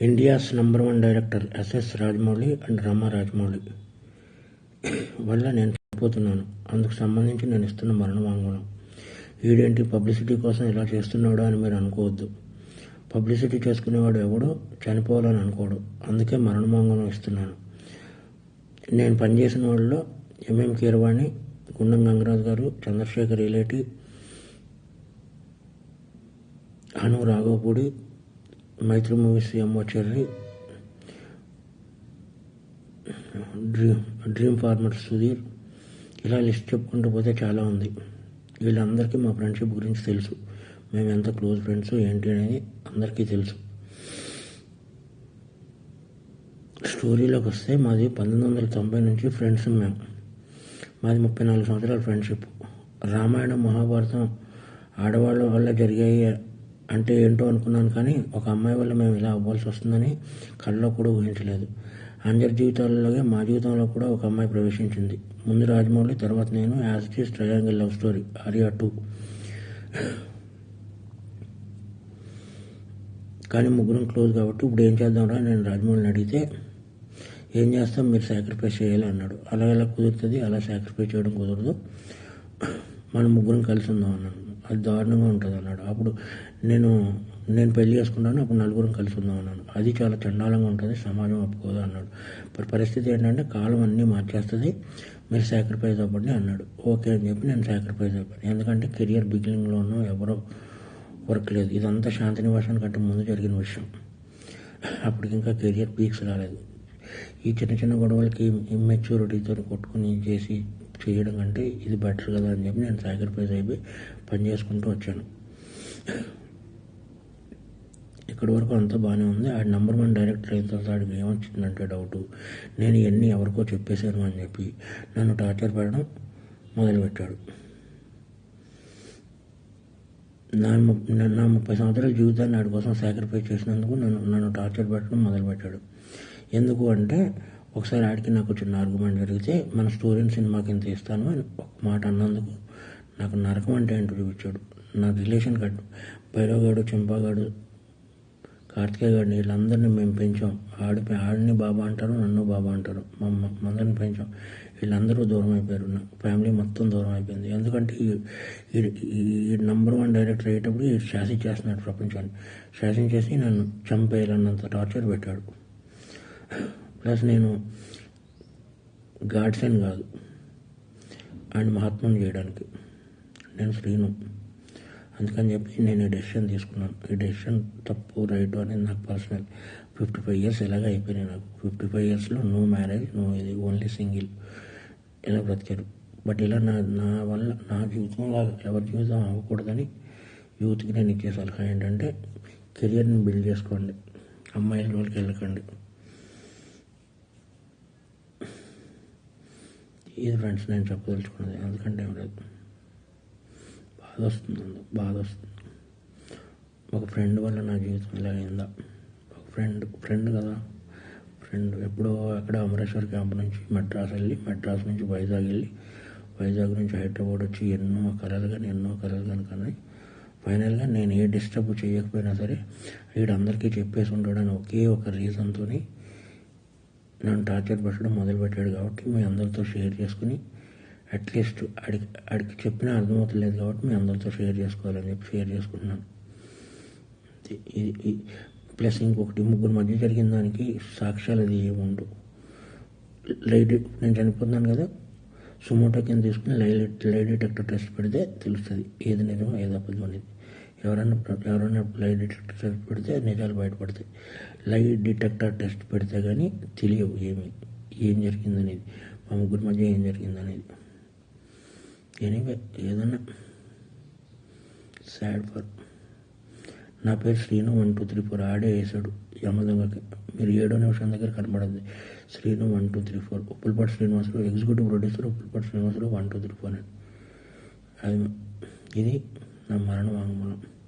India's number 1 director SS Rajamouli and Rama Rajamouli వల్ల నేను చనిపోతున్నాను. అందుకు సంబంధించి నేను ఇస్తున్న మరణ వాంగ్మూలం. వీడేంటి పబ్లిసిటీ కోసం ఇలా చేస్తున్నాడు అని మీరు అనుకోవద్దు. పబ్లిసిటీ చేసుకునేవాడు ఎవడో చనిపోవాలని అనుకోడు. అందుకే మరణ వాంగ్మూలం ఇస్తున్నాను. నేను పనిచేసిన వాళ్ళలో MM Keeravani, Gundam Gangaraju garu, Chandrashekhar Yeleti, Anu Raghavapudi, Mythri movies MO Cherry, dream farmer Sudheer, ఇలా లిస్ట్ చెప్పుకుంటూ పోతే చాలా ఉంది. వీళ్ళందరికీ మా ఫ్రెండ్షిప్ గురించి తెలుసు. మేము ఎంత క్లోజ్ ఫ్రెండ్స్ ఏంటి అనేది అందరికీ తెలుసు. స్టోరీలోకి వస్తే మాది 1990 నుంచి ఫ్రెండ్స్. మాది 34 సంవత్సరాల ఫ్రెండ్షిప్. రామాయణం, మహాభారతం ఆడవాళ్ళ వల్ల జరిగాయి అంటే ఏంటో అనుకున్నాను, కానీ ఒక అమ్మాయి వల్ల మేము ఇలా అవ్వాల్సి వస్తుందని కళ్ళలో కూడా ఊహించలేదు. అందరి జీవితాలలోనే మా జీవితంలో కూడా ఒక అమ్మాయి ప్రవేశించింది. ముందు రాజమౌళి, తర్వాత నేను. As it is triangle love story, Arya 2. కానీ ముగ్గురం క్లోజ్ కాబట్టి ఇప్పుడు ఏం చేద్దాంరా నేను రాజమౌళిని అడిగితే, ఏం చేస్తాం, మీరు సాక్రిఫైస్ చేయాలి అన్నాడు. అలా ఎలా కుదురుతుంది, అలా సాక్రిఫైస్ చేయడం కుదరదు, మనం ముగ్గురం కలిసి ఉందాం అన్నాను. అది దారుణంగా ఉంటుంది అన్నాడు. అప్పుడు నేను పెళ్లి చేసుకుంటాను, అప్పుడు నలుగురం కలిసి ఉందాం అన్నాను. అది చాలా చండాలంగా ఉంటుంది, సమాజం ఒప్పుకోదు అన్నాడు. పరిస్థితి ఏంటంటే కాలం అన్నీ మార్చేస్తుంది, మీరు సాక్రిఫైస్ అవ్వండి అన్నాడు. ఓకే అని చెప్పి నేను సాక్రిఫైస్ అయిపోయాను. ఎందుకంటే కెరియర్ బిగినింగ్లోనూ ఎవరో వర్క్ లేదు. ఇదంతా శాంతి నివాసం కంటే ముందు జరిగిన విషయం. అప్పటికి ఇంకా కెరియర్ పీక్స్ రాలేదు. ఈ చిన్న చిన్న గొడవలకి ఇమ్మెచ్యూరిటీతో కొట్టుకుని చేయడం కంటే ఇది బెటర్ కదా అని చెప్పి నేను సాక్రిఫైస్ అయిపోయి పని చేసుకుంటూ వచ్చాను. ఇక్కడి వరకు అంతా బాగానే ఉంది. ఆడు నంబర్ 1 డైరెక్టర్ అయిన తర్వాత ఆడికి ఏమొచ్చిందంటే డౌట్, నేను ఇవన్నీ ఎవరికో చెప్పేశాను అని చెప్పి నన్ను టార్చర్ పెట్టడం మొదలుపెట్టాడు. నా 30 సంవత్సరాల జీవితాన్ని ఆడి కోసం సాక్రిఫైస్ చేసినందుకు నన్ను టార్చర్ పెట్టడం మొదలుపెట్టాడు. ఎందుకు అంటే, ఒకసారి ఆడికి నాకు చిన్న ఆర్గ్యుమెంట్ జరిగితే మన స్టోరీని సినిమాకి ఇంత ఇస్తాను అని ఒక మాట అన్నందుకు నాకు నరకం అంటే ఏంటో చూపించాడు. నా రిలేషన్ కట్టు భైరవగాడు, చెంపాగాడు, కార్తికేయ గాడిని వీళ్ళందరినీ మేము పెంచాం. ఆడిని బాబా అంటారు, నన్ను బాబా అంటారు. మందరిని పెంచాం. వీళ్ళందరూ దూరం అయిపోయారు. నా ఫ్యామిలీ మొత్తం దూరం అయిపోయింది. ఎందుకంటే ఈ నంబర్ 1 డైరెక్టర్ అయ్యేటప్పుడు ఈ శాసించేస్తున్నాడు ప్రపంచాన్ని. శాసించేసి నన్ను చంపేయాలన్నంత టార్చర్ పెట్టాడు. ప్లస్ నేను గాడ్సన్ కాదు, అండ్ మహాత్మను చేయడానికి నేను శ్రీను. అందుకని చెప్పి నేను ఈ డెసిషన్ తీసుకున్నాను. ఈ డెసిషన్ తప్పు రైట్ అనేది నాకు పర్సనల్. 55 ఇయర్స్ ఎలాగ అయిపోయినాయి నాకు. 55 ఇయర్స్లో నో మ్యారేజ్, నో ఇది, ఓన్లీ సింగిల్, ఇలా బ్రతికారు. బట్ ఇలా నా వల్ల నా జీవితంలో ఎవరి జీవితం అవ్వకూడదని యూత్కి నేను ఇచ్చే సలహా ఏంటంటే, కెరియర్ని బిల్డ్ చేసుకోండి, అమ్మాయిల రోజులకి వెళ్ళకండి. ఇది ఫ్రెండ్స్ నేను చెప్పదలుచుకున్నది. ఎందుకంటే ఏం లేదు, బాధ వస్తుంది. ఒక ఫ్రెండ్ వల్ల నా జీవితం ఇలా అయిందా? ఒక ఫ్రెండ్ కదా, ఫ్రెండ్ ఎప్పుడో అక్కడ అమరేశ్వర్ క్యాంప్ నుంచి మెడ్రాస్ వెళ్ళి, మెడ్రాస్ నుంచి వైజాగ్ వెళ్ళి, వైజాగ్ నుంచి హైదరాబాద్ వచ్చి ఎన్నో కలలు కానీ ఫైనల్గా నేను ఏ డిస్టర్బ్ చేయకపోయినా సరే వీడందరికీ చెప్పేసి ఉంటాడని ఒకే ఒక రీజన్తో నన్ను టార్చర్ పెట్టడం మొదలుపెట్టాడు. కాబట్టి మీ అందరితో షేర్ చేసుకుని, అట్లీస్ట్ ఆడికి చెప్పినా అర్థమవుతలేదు కాబట్టి మీ అందరితో షేర్ చేసుకోవాలని చెప్పి షేర్ చేసుకుంటున్నాను. ఇది ప్లస్ ఇంకొకటి, ముగ్గురు మధ్య జరిగిన దానికి సాక్ష్యాలు అది ఏముండవు. నేను చనిపోతున్నాను కదా, సుమోటో కింద తీసుకుని లై డిటెక్టర్ టెస్ట్ పెడితే తెలుస్తుంది ఏది నిజమో ఏది అబద్ధం అనేది. ఎవరైనా లై డిటెక్టర్ టెస్ట్ పెడితే నిజాలు బయటపడతాయి. లై డిటెక్టర్ టెస్ట్ పెడితే కానీ తెలియవు ఏం జరిగిందనేది, మా ముగ్గురు మధ్య ఏం జరిగిందనేది. ఎనీవే, ఏదన్నా సాడ్ ఫర్. నా పేరు శ్రీను 1 2 3 4 ఆడే వేసాడు యమదొంగకి. మీరు 7వ నిమిషం దగ్గర కనబడింది శ్రీను 1 2 3 4. ఉప్పులపాటి శ్రీనివాసరావు ఎగ్జిక్యూటివ్ ప్రొడ్యూసర్, ఉప్పులపాటి శ్రీనివాసరావు 1 2 3 4 అని. ఇది నా మరణ వాంగ్మూలం.